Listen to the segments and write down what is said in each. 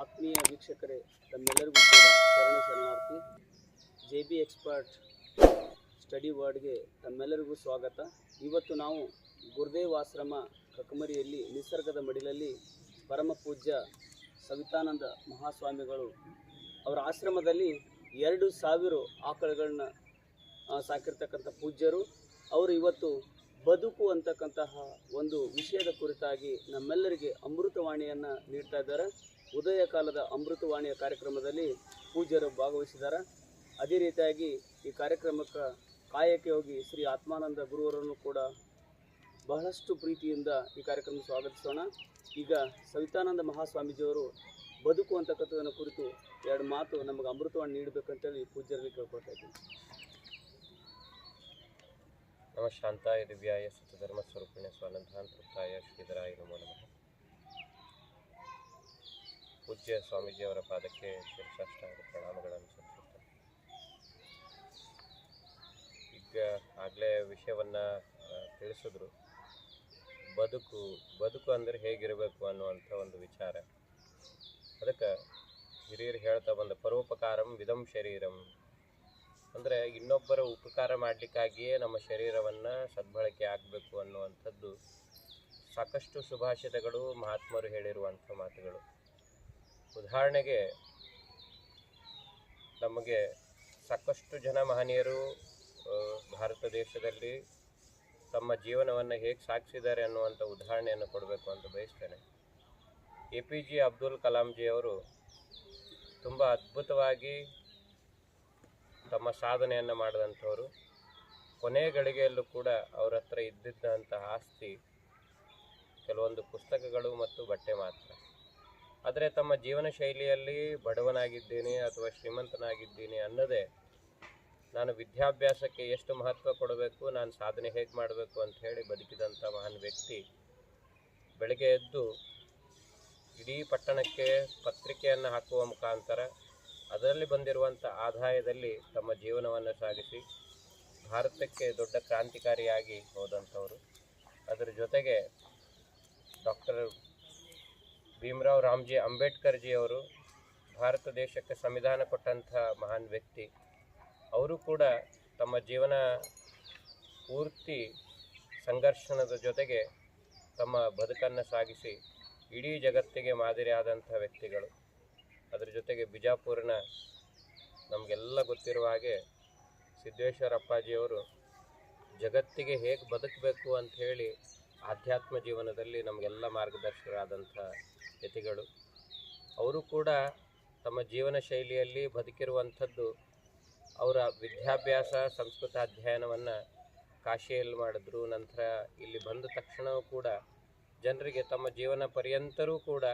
ಆತ್ಮೀಯ ವೀಕ್ಷಕರೇ, ತಮ್ಮೆಲ್ಲರಿಗೂ ಕೂಡ ಶರಣಾರ್ಥಿ. JB ಎಕ್ಸ್ಪರ್ಟ್ ಸ್ಟಡಿ ವರ್ಡ್ಗೆ ತಮ್ಮೆಲ್ಲರಿಗೂ ಸ್ವಾಗತ. ಇವತ್ತು ನಾವು ಗುರುದೇವ್ ಆಶ್ರಮ ಕಕಮರಿಯಲ್ಲಿ ನಿಸರ್ಗದ ಮಡಿಲಲ್ಲಿ ಪರಮ ಪೂಜ್ಯ ಸವಿತಾನಂದ ಮಹಾಸ್ವಾಮಿಗಳು ಅವರ ಆಶ್ರಮದಲ್ಲಿ 2000 ಆಕಳುಗಳನ್ನ ಸಾಕಿರ್ತಕ್ಕಂಥ ಪೂಜ್ಯರು ಅವರು ಇವತ್ತು ಬದುಕು ಅಂತಕ್ಕಂತಹ ಒಂದು ವಿಷಯದ ಕುರಿತಾಗಿ ನಮ್ಮೆಲ್ಲರಿಗೆ ಅಮೃತವಾಣಿಯನ್ನು ನೀಡ್ತಾ ಇದ್ದಾರೆ. ಉದಯ ಕಾಲದ ಅಮೃತವಾಣಿಯ ಕಾರ್ಯಕ್ರಮದಲ್ಲಿ ಪೂಜ್ಯರು ಭಾಗವಹಿಸಿದ್ದಾರೆ. ಅದೇ ರೀತಿಯಾಗಿ ಈ ಕಾರ್ಯಕ್ರಮಕ್ಕೆ ಕಾಯಕ್ಕೆ ಹೋಗಿ ಶ್ರೀ ಆತ್ಮಾನಂದ ಗುರುವರನ್ನು ಕೂಡ ಬಹಳಷ್ಟು ಪ್ರೀತಿಯಿಂದ ಈ ಕಾರ್ಯಕ್ರಮ ಸ್ವಾಗತಿಸೋಣ. ಈಗ ಸವಿತಾನಂದ ಮಹಾಸ್ವಾಮೀಜಿಯವರು ಬದುಕು ಅಂತಕ್ಕಂಥದನ್ನು ಕುರಿತು 2 ಮಾತು ನಮಗೆ ಅಮೃತವಾಣಿ ನೀಡಬೇಕಂತೇಳಿ ಪೂಜ್ಯರಲ್ಲಿ ಕೇಳ್ಕೊಳ್ತಾ ಇದ್ದೀನಿ. ನಮ ಶಾಂತಾಯ ದಿವ್ಯಾಯ ಸತ್ಯಧರ್ಮ ಸ್ವರೂಪಿಣೆ ಸ್ವಾನಂದಾಂತೃಪ್ತಾಯ ಶ್ರೀಧರಾಯ ನಮೋ ನಮಃ. ಪೂಜ್ಯ ಸ್ವಾಮೀಜಿಯವರ ಪಾದಕ್ಕೆ ಶಿರಸಾಷ್ಟಾಂಗ ಪ್ರಣಾಮಗಳನ್ನು ಸಲ್ಲಿಸುತ್ತಾ ಈಗ ಆಗಲೇ ವಿಷಯವನ್ನು ತಿಳಿಸಿದ್ರು. ಬದುಕು ಅಂದರೆ ಹೇಗಿರಬೇಕು ಅನ್ನುವಂಥ ಒಂದು ವಿಚಾರ. ಅದಕ್ಕೆ ಹಿರಿಯರು ಹೇಳ್ತಾ ಬಂದ ಪರೋಪಕಾರಂ ವಿಧಂ ಶರೀರಂ ಅಂದರೆ ಇನ್ನೊಬ್ಬರ ಉಪಕಾರ ಮಾಡಲಿಕ್ಕಾಗಿಯೇ ನಮ್ಮ ಶರೀರವನ್ನು ಸದ್ಬಳಕೆ ಆಗಬೇಕು ಅನ್ನುವಂಥದ್ದು ಸಾಕಷ್ಟು ಸುಭಾಷಿತಗಳು ಮಹಾತ್ಮರು ಹೇಳಿರುವಂಥ ಮಾತುಗಳು. ಉದಾಹರಣೆಗೆ ನಮಗೆ ಸಾಕಷ್ಟು ಜನ ಮಹನೀಯರು ಭಾರತ ದೇಶದಲ್ಲಿ ತಮ್ಮ ಜೀವನವನ್ನು ಹೇಗೆ ಸಾಗಿಸಿದ್ದಾರೆ ಅನ್ನುವಂಥ ಉದಾಹರಣೆಯನ್ನು ಕೊಡಬೇಕು ಅಂತ ಬಯಸ್ತೇನೆ. APJ ಅಬ್ದುಲ್ ಕಲಾಂಜಿಯವರು ತುಂಬ ಅದ್ಭುತವಾಗಿ ತಮ್ಮ ಸಾಧನೆಯನ್ನು ಮಾಡಿದಂಥವರು. ಕೊನೆ ಗಳಿಗೆಯಲ್ಲೂ ಕೂಡ ಅವರ ಹತ್ರ ಇದ್ದಿದ್ದಂತಹ ಆಸ್ತಿ ಕೆಲವೊಂದು ಪುಸ್ತಕಗಳು ಮತ್ತು ಬಟ್ಟೆ ಮಾತ್ರ. ಆದರೆ ತಮ್ಮ ಜೀವನ ಶೈಲಿಯಲ್ಲಿ ಬಡವನಾಗಿದ್ದೀನಿ ಅಥವಾ ಶ್ರೀಮಂತನಾಗಿದ್ದೀನಿ ಅನ್ನೋದೇ ನಾನು ವಿದ್ಯಾಭ್ಯಾಸಕ್ಕೆ ಎಷ್ಟು ಮಹತ್ವ ಕೊಡಬೇಕು, ನಾನು ಸಾಧನೆ ಹೇಗೆ ಮಾಡಬೇಕು ಅಂತ ಹೇಳಿ ಬದುಕಿದಂಥ ಮಹಾನ್ ವ್ಯಕ್ತಿ ಬೆಳಗ್ಗೆ ಎದ್ದು ಇಡೀ ಪಟ್ಟಣಕ್ಕೆ ಪತ್ರಿಕೆಯನ್ನು ಹಾಕುವ ಮುಖಾಂತರ ಅದರಲ್ಲಿ ಬಂದಿರುವಂಥ ಆದಾಯದಲ್ಲಿ ತಮ್ಮ ಜೀವನವನ್ನು ಸಾಗಿಸಿ ಭಾರತಕ್ಕೆ ದೊಡ್ಡ ಕ್ರಾಂತಿಕಾರಿಯಾಗಿ ಹೋದಂಥವರು. ಅದರ ಜೊತೆಗೆ ಡಾಕ್ಟರ್ ಭೀಮರಾವ್ ರಾಮ್ಜಿ ಅಂಬೇಡ್ಕರ್ಜಿಯವರು ಭಾರತ ದೇಶಕ್ಕೆ ಸಂವಿಧಾನ ಕೊಟ್ಟಂಥ ಮಹಾನ್ ವ್ಯಕ್ತಿ. ಅವರು ಕೂಡ ತಮ್ಮ ಜೀವನ ಪೂರ್ತಿ ಸಂಘರ್ಷಣದ ಜೊತೆಗೆ ತಮ್ಮ ಬದುಕನ್ನು ಸಾಗಿಸಿ ಇಡೀ ಜಗತ್ತಿಗೆ ಮಾದರಿಯಾದಂಥ ವ್ಯಕ್ತಿಗಳು. ಅದರ ಜೊತೆಗೆ ಬಿಜಾಪುರನ ನಮಗೆಲ್ಲ ಗೊತ್ತಿರುವ ಹಾಗೆ ಸಿದ್ದೇಶ್ವರ ಅಪ್ಪಾಜಿಯವರು ಜಗತ್ತಿಗೆ ಹೇಗೆ ಬದುಕಬೇಕು ಅಂತ ಹೇಳಿ ಆಧ್ಯಾತ್ಮ ಜೀವನದಲ್ಲಿ ನಮಗೆಲ್ಲ ಮಾರ್ಗದರ್ಶಕರಾದಂಥ ಯತಿಗಳು. ಅವರು ಕೂಡ ತಮ್ಮ ಜೀವನ ಶೈಲಿಯಲ್ಲಿ ಬದುಕಿರುವಂಥದ್ದು ಅವರ ವಿದ್ಯಾಭ್ಯಾಸ ಸಂಸ್ಕೃತ ಅಧ್ಯಯನವನ್ನು ಕಾಶಿಯಲ್ಲಿ ಮಾಡಿದ್ರು. ನಂತರ ಇಲ್ಲಿ ಬಂದ ತಕ್ಷಣವೂ ಕೂಡ ಜನರಿಗೆ ತಮ್ಮ ಜೀವನ ಪರ್ಯಂತರೂ ಕೂಡ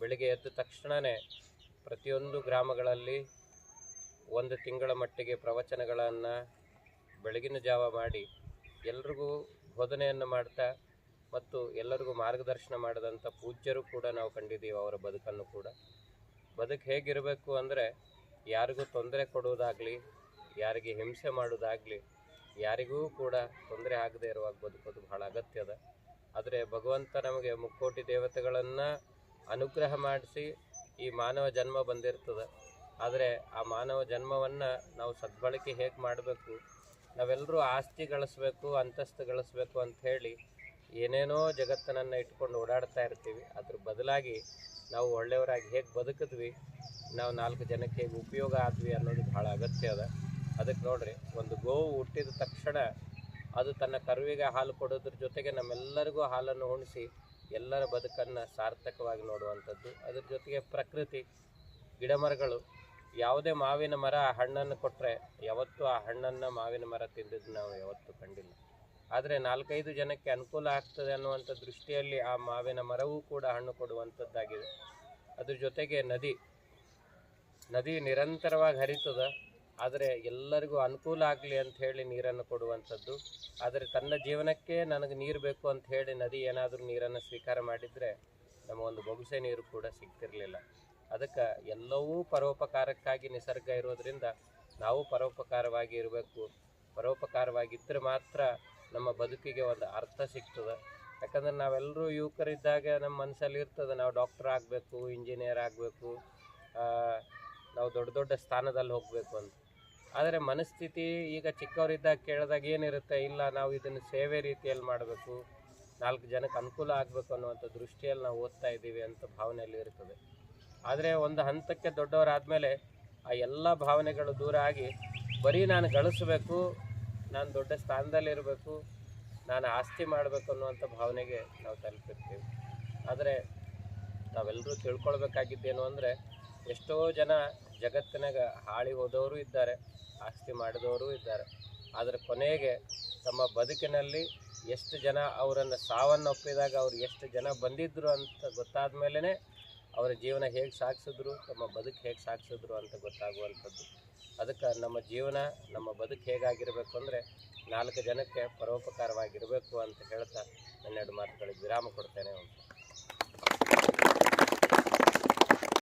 ಬೆಳಿಗ್ಗೆ ಎದ್ದ ತಕ್ಷಣವೇ ಪ್ರತಿಯೊಂದು ಗ್ರಾಮಗಳಲ್ಲಿ 1 ತಿಂಗಳ ಮಟ್ಟಿಗೆ ಪ್ರವಚನಗಳನ್ನು ಬೆಳಗಿನ ಜಾವ ಮಾಡಿ ಎಲ್ರಿಗೂ ಬೋಧನೆಯನ್ನು ಮಾಡ್ತಾ ಮತ್ತು ಎಲ್ಲರಿಗೂ ಮಾರ್ಗದರ್ಶನ ಮಾಡಿದಂಥ ಪೂಜ್ಯರು ಕೂಡ ನಾವು ಕಂಡಿದ್ದೀವಿ. ಅವರ ಬದುಕನ್ನು ಕೂಡ ಬದುಕು ಹೇಗಿರಬೇಕು ಅಂದರೆ ಯಾರಿಗೂ ತೊಂದರೆ ಕೊಡುವುದಾಗಲಿ, ಯಾರಿಗೆ ಹಿಂಸೆ ಮಾಡೋದಾಗಲಿ, ಯಾರಿಗೂ ಕೂಡ ತೊಂದರೆ ಆಗದೇ ಇರುವಾಗ ಬದುಕೋದು ಬಹಳ ಅಗತ್ಯದ. ಆದರೆ ಭಗವಂತ ನಮಗೆ ಮುಕ್ಕೋಟಿ ದೇವತೆಗಳನ್ನು ಅನುಗ್ರಹ ಮಾಡಿಸಿ ಈ ಮಾನವ ಜನ್ಮ ಬಂದಿರ್ತದೆ. ಆದರೆ ಆ ಮಾನವ ಜನ್ಮವನ್ನು ನಾವು ಸದ್ಬಳಕೆ ಹೇಗೆ ಮಾಡಬೇಕು, ನಾವೆಲ್ಲರೂ ಆಸ್ತಿ ಗಳಿಸ್ಬೇಕು, ಅಂತಸ್ತು ಗಳಿಸ್ಬೇಕು ಅಂಥೇಳಿ ಏನೇನೋ ಜಗತ್ತನ್ನು ಇಟ್ಕೊಂಡು ಓಡಾಡ್ತಾ ಇರ್ತೀವಿ. ಅದ್ರ ಬದಲಾಗಿ ನಾವು ಒಳ್ಳೆಯವರಾಗಿ ಹೇಗೆ ಬದುಕಿದ್ವಿ, ನಾವು 4 ಜನಕ್ಕೆ ಹೇಗೆ ಉಪಯೋಗ ಆದ್ವಿ ಅನ್ನೋದು ಭಾಳ ಅಗತ್ಯ ಅದ. ಅದಕ್ಕೆ ನೋಡ್ರಿ, ಒಂದು ಗೋವು ಹುಟ್ಟಿದ ತಕ್ಷಣ ಅದು ತನ್ನ ಕರುವಿಗೆ ಹಾಲು ಕೊಡೋದ್ರ ಜೊತೆಗೆ ನಮ್ಮೆಲ್ಲರಿಗೂ ಹಾಲನ್ನು ಉಣಿಸಿ ಎಲ್ಲರ ಬದುಕನ್ನು ಸಾರ್ಥಕವಾಗಿ ನೋಡುವಂಥದ್ದು. ಅದ್ರ ಜೊತೆಗೆ ಪ್ರಕೃತಿ, ಗಿಡಮರಗಳು, ಯಾವುದೇ ಮಾವಿನ ಮರ ಹಣ್ಣನ್ನು ಕೊಟ್ಟರೆ ಯಾವತ್ತೂ ಆ ಹಣ್ಣನ್ನು ಮಾವಿನ ಮರ ತಿಂದಿದ್ದು ನಾವು ಯಾವತ್ತೂ ಕಂಡಿಲ್ಲ. ಆದರೆ 4-5 ಜನಕ್ಕೆ ಅನುಕೂಲ ಆಗ್ತದೆ ಅನ್ನುವಂಥ ದೃಷ್ಟಿಯಲ್ಲಿ ಆ ಮಾವಿನ ಮರವೂ ಕೂಡ ಹಣ್ಣು ಕೊಡುವಂಥದ್ದಾಗಿದೆ. ಅದ್ರ ಜೊತೆಗೆ ನದಿ ನಿರಂತರವಾಗಿ ಹರಿತದ. ಆದರೆ ಎಲ್ಲರಿಗೂ ಅನುಕೂಲ ಆಗಲಿ ಅಂತ ಹೇಳಿ ನೀರನ್ನು ಕೊಡುವಂಥದ್ದು. ಆದರೆ ತನ್ನ ಜೀವನಕ್ಕೆ ನನಗೆ ನೀರು ಬೇಕು ಅಂತ ಹೇಳಿ ನದಿ ಏನಾದರೂ ನೀರನ್ನು ಸ್ವೀಕಾರ ಮಾಡಿದರೆ ನಮಗೊಂದು ಬೊಗಸೆ ನೀರು ಕೂಡ ಸಿಗ್ತಿರಲಿಲ್ಲ. ಅದಕ್ಕೆ ಎಲ್ಲವೂ ಪರೋಪಕಾರಕ್ಕಾಗಿ ನಿಸರ್ಗ ಇರೋದರಿಂದ ನಾವು ಪರೋಪಕಾರವಾಗಿ ಇರಬೇಕು. ಪರೋಪಕಾರವಾಗಿದ್ದರೆ ಮಾತ್ರ ನಮ್ಮ ಬದುಕಿಗೆ ಒಂದು ಅರ್ಥ ಸಿಗ್ತದೆ. ಯಾಕಂದರೆ ನಾವೆಲ್ಲರೂ ಯುವಕರಿದ್ದಾಗ ನಮ್ಮ ಮನಸ್ಸಲ್ಲಿ ಇರ್ತದೆ ನಾವು ಡಾಕ್ಟರ್ ಆಗಬೇಕು, ಇಂಜಿನಿಯರ್ ಆಗಬೇಕು, ನಾವು ದೊಡ್ಡ ದೊಡ್ಡ ಸ್ಥಾನದಲ್ಲಿ ಹೋಗಬೇಕು ಅಂತ. ಆದರೆ ಮನಸ್ಥಿತಿ ಈಗ ಚಿಕ್ಕವರಿದ್ದಾಗ ಕೇಳಿದಾಗ ಏನಿರುತ್ತೆ, ಇಲ್ಲ ನಾವು ಇದನ್ನು ಸೇವೆ ರೀತಿಯಲ್ಲಿ ಮಾಡಬೇಕು, 4 ಜನಕ್ಕೆ ಅನುಕೂಲ ಆಗಬೇಕು ಅನ್ನುವಂಥ ದೃಷ್ಟಿಯಲ್ಲಿ ನಾವು ಓದ್ತಾ ಇದ್ದೀವಿ ಅಂತ ಭಾವನೆಯಲ್ಲಿ ಇರ್ತದೆ. ಆದರೆ ಒಂದು ಹಂತಕ್ಕೆ ದೊಡ್ಡವರಾದಮೇಲೆ ಆ ಎಲ್ಲ ಭಾವನೆಗಳು ದೂರ ಆಗಿ ಬರೀ ನಾನು ಗಳಿಸ್ಬೇಕು, ನಾನು ದೊಡ್ಡ ಸ್ಥಾನದಲ್ಲಿರಬೇಕು, ನಾನು ಆಸ್ತಿ ಮಾಡಬೇಕು ಅನ್ನುವಂಥ ಭಾವನೆಗೆ ನಾವು ತಲುಪಿರ್ತೀವಿ. ಆದರೆ ನಾವೆಲ್ಲರೂ ತಿಳ್ಕೊಳ್ಬೇಕಾಗಿದ್ದೇನು ಅಂದರೆ, ಎಷ್ಟೋ ಜನ ಜಗತ್ತಿನಾಗ ಹಾಳಿ ಹೋದವರು ಇದ್ದಾರೆ, ಆಸ್ತಿ ಮಾಡಿದವರು ಇದ್ದಾರೆ. ಆದರೆ ಕೊನೆಗೆ ತಮ್ಮ ಬದುಕಿನಲ್ಲಿ ಎಷ್ಟು ಜನ ಅವರನ್ನು ಸಾವನ್ನು ಒಪ್ಪಿದಾಗ ಅವ್ರು ಎಷ್ಟು ಜನ ಬಂದಿದ್ದರು ಅಂತ ಗೊತ್ತಾದ ಮೇಲೇ ಅವರ ಜೀವನ ಹೇಗೆ ಸಾಗಿಸಿದ್ರು, ತಮ್ಮ ಬದುಕು ಹೇಗೆ ಸಾಗಿಸಿದ್ರು ಅಂತ ಗೊತ್ತಾಗುವಂಥದ್ದು. ಅದಕ್ಕೆ ನಮ್ಮ ಜೀವನ, ನಮ್ಮ ಬದುಕು ಹೇಗಾಗಿರಬೇಕು ಅಂದರೆ 4 ಜನಕ್ಕೆ ಪರೋಪಕಾರವಾಗಿರಬೇಕು ಅಂತ ಹೇಳ್ತಾ 12 ಮಾತುಗಳಿಗೆ ವಿರಾಮ ಕೊಡ್ತೇನೆ.